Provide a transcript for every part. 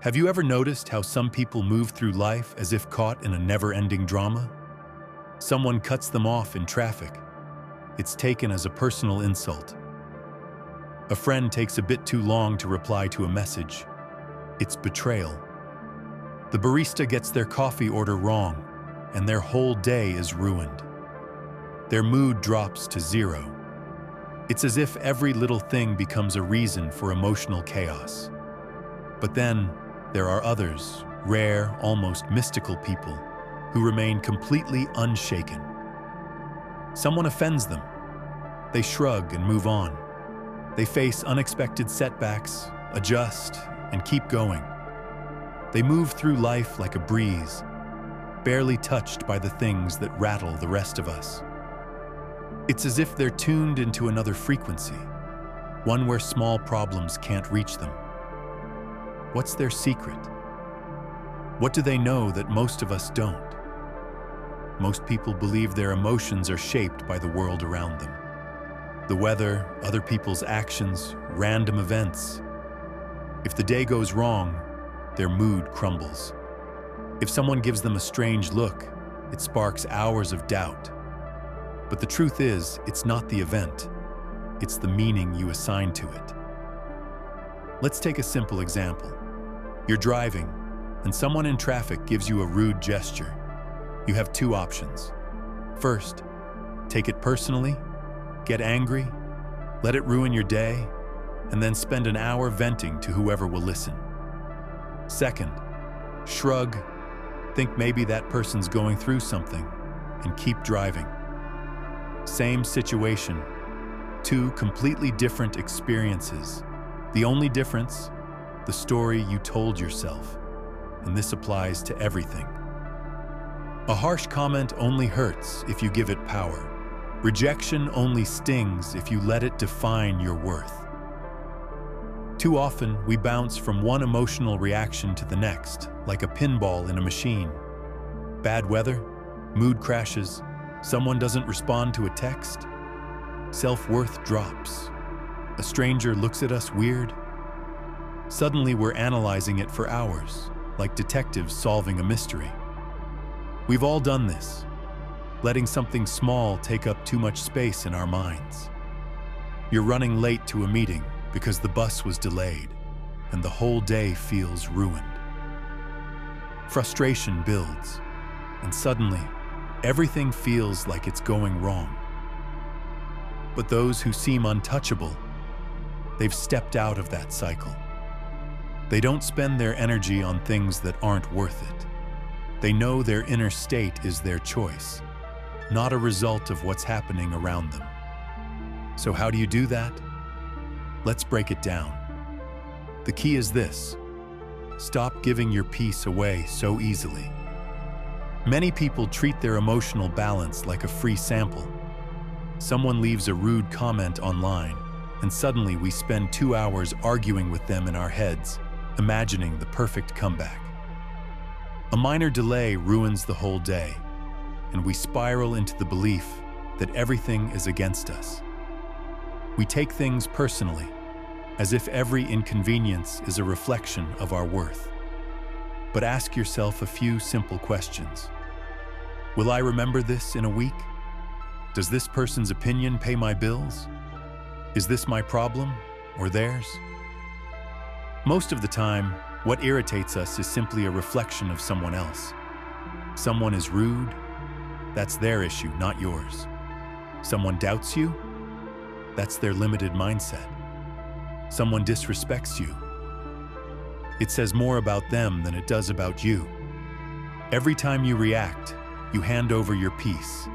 Have you ever noticed how some people move through life as if caught in a never-ending drama? Someone cuts them off in traffic. It's taken as a personal insult. A friend takes a bit too long to reply to a message. It's betrayal. The barista gets their coffee order wrong, and their whole day is ruined. Their mood drops to zero. It's as if every little thing becomes a reason for emotional chaos. But then, there are others, rare, almost mystical people, who remain completely unshaken. Someone offends them. They shrug and move on. They face unexpected setbacks, adjust, and keep going. They move through life like a breeze, barely touched by the things that rattle the rest of us. It's as if they're tuned into another frequency, one where small problems can't reach them. What's their secret? What do they know that most of us don't? Most people believe their emotions are shaped by the world around them. The weather, other people's actions, random events. If the day goes wrong, their mood crumbles. If someone gives them a strange look, it sparks hours of doubt. But the truth is, it's not the event. It's the meaning you assign to it. Let's take a simple example. You're driving, and someone in traffic gives you a rude gesture. You have two options. First, take it personally, get angry, let it ruin your day, and then spend an hour venting to whoever will listen. Second, shrug, think maybe that person's going through something, and keep driving. Same situation, two completely different experiences. The only difference, the story you told yourself. And this applies to everything. A harsh comment only hurts if you give it power. Rejection only stings if you let it define your worth. Too often, we bounce from one emotional reaction to the next, like a pinball in a machine. Bad weather, mood crashes, someone doesn't respond to a text, self-worth drops. A stranger looks at us weird. Suddenly, we're analyzing it for hours, like detectives solving a mystery. We've all done this, letting something small take up too much space in our minds. You're running late to a meeting because the bus was delayed, and the whole day feels ruined. Frustration builds, and suddenly, everything feels like it's going wrong. But those who seem untouchable, they've stepped out of that cycle. They don't spend their energy on things that aren't worth it. They know their inner state is their choice, not a result of what's happening around them. So how do you do that? Let's break it down. The key is this: stop giving your peace away so easily. Many people treat their emotional balance like a free sample. Someone leaves a rude comment online, and suddenly we spend 2 hours arguing with them in our heads, imagining the perfect comeback. A minor delay ruins the whole day, and we spiral into the belief that everything is against us. We take things personally, as if every inconvenience is a reflection of our worth. But ask yourself a few simple questions. Will I remember this in a week? Does this person's opinion pay my bills? Is this my problem or theirs? Most of the time, what irritates us is simply a reflection of someone else. Someone is rude, that's their issue, not yours. Someone doubts you, that's their limited mindset. Someone disrespects you, it says more about them than it does about you. Every time you react, you hand over your peace,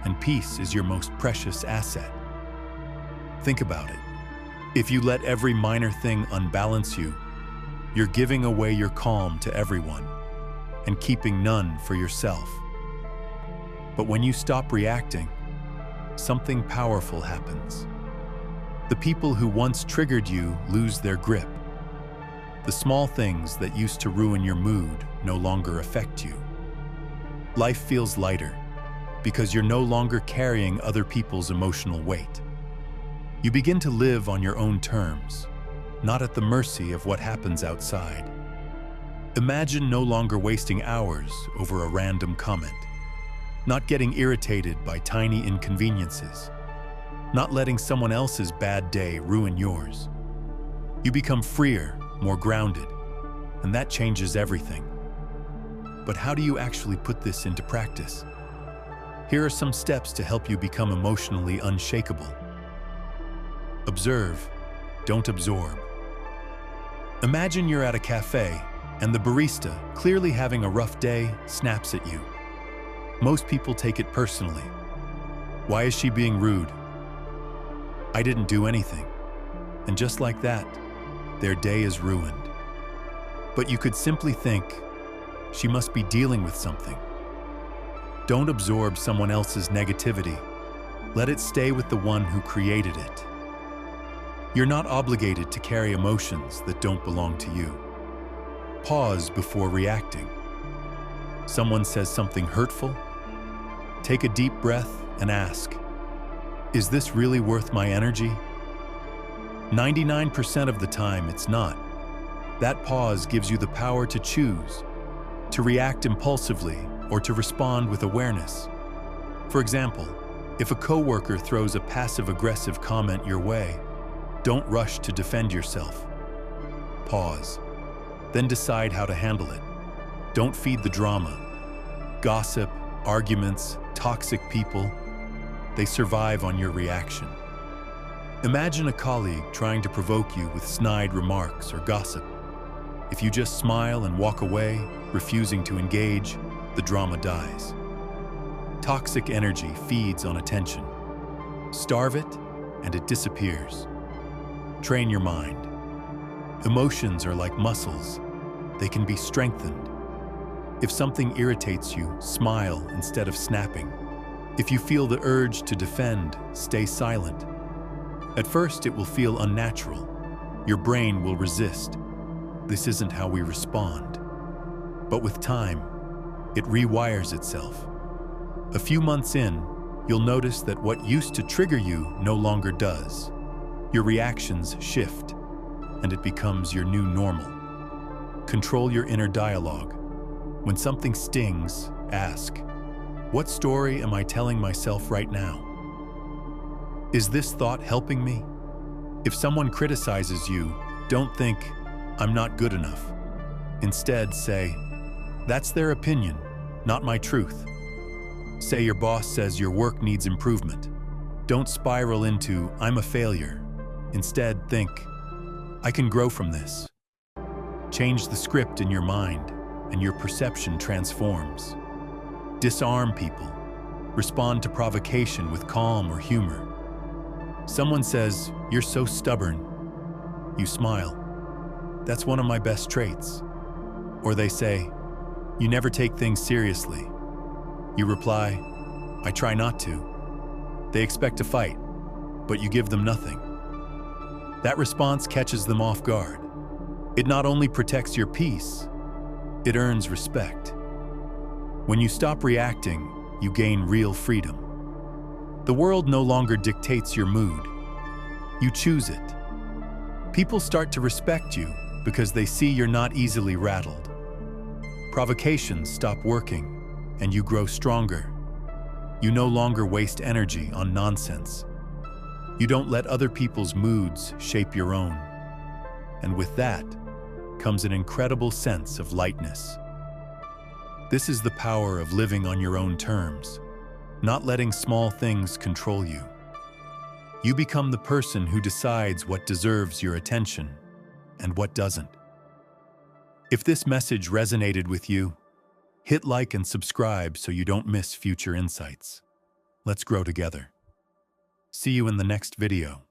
and peace is your most precious asset. Think about it. If you let every minor thing unbalance you, you're giving away your calm to everyone and keeping none for yourself. But when you stop reacting, something powerful happens. The people who once triggered you lose their grip. The small things that used to ruin your mood no longer affect you. Life feels lighter because you're no longer carrying other people's emotional weight. You begin to live on your own terms, not at the mercy of what happens outside. Imagine no longer wasting hours over a random comment, not getting irritated by tiny inconveniences, not letting someone else's bad day ruin yours. You become freer, more grounded, and that changes everything. But how do you actually put this into practice? Here are some steps to help you become emotionally unshakable. Observe, don't absorb. Imagine you're at a cafe and the barista, clearly having a rough day, snaps at you. Most people take it personally. Why is she being rude? I didn't do anything. And just like that, their day is ruined. But you could simply think, she must be dealing with something. Don't absorb someone else's negativity. Let it stay with the one who created it. You're not obligated to carry emotions that don't belong to you. Pause before reacting. Someone says something hurtful? Take a deep breath and ask, is this really worth my energy? 99% of the time, it's not. That pause gives you the power to choose, to react impulsively or to respond with awareness. For example, if a coworker throws a passive-aggressive comment your way, don't rush to defend yourself. Pause. Then decide how to handle it. Don't feed the drama. Gossip, arguments, toxic people, they survive on your reaction. Imagine a colleague trying to provoke you with snide remarks or gossip. If you just smile and walk away, refusing to engage, the drama dies. Toxic energy feeds on attention. Starve it, and it disappears. Train your mind. Emotions are like muscles. They can be strengthened. If something irritates you, smile instead of snapping. If you feel the urge to defend, stay silent. At first, it will feel unnatural. Your brain will resist. This isn't how we respond. But with time, it rewires itself. A few months in, you'll notice that what used to trigger you no longer does. Your reactions shift, and it becomes your new normal. Control your inner dialogue. When something stings, ask, what story am I telling myself right now? Is this thought helping me? If someone criticizes you, don't think, I'm not good enough. Instead, say, that's their opinion, not my truth. Say your boss says your work needs improvement. Don't spiral into, I'm a failure. Instead, think, I can grow from this. Change the script in your mind, and your perception transforms. Disarm people. Respond to provocation with calm or humor. Someone says, you're so stubborn. You smile. That's one of my best traits. Or they say, you never take things seriously. You reply, I try not to. They expect a fight, but you give them nothing. That response catches them off guard. It not only protects your peace, it earns respect. When you stop reacting, you gain real freedom. The world no longer dictates your mood. You choose it. People start to respect you because they see you're not easily rattled. Provocations stop working, and you grow stronger. You no longer waste energy on nonsense. You don't let other people's moods shape your own. And with that comes an incredible sense of lightness. This is the power of living on your own terms, not letting small things control you. You become the person who decides what deserves your attention and what doesn't. If this message resonated with you, hit like and subscribe so you don't miss future insights. Let's grow together. See you in the next video.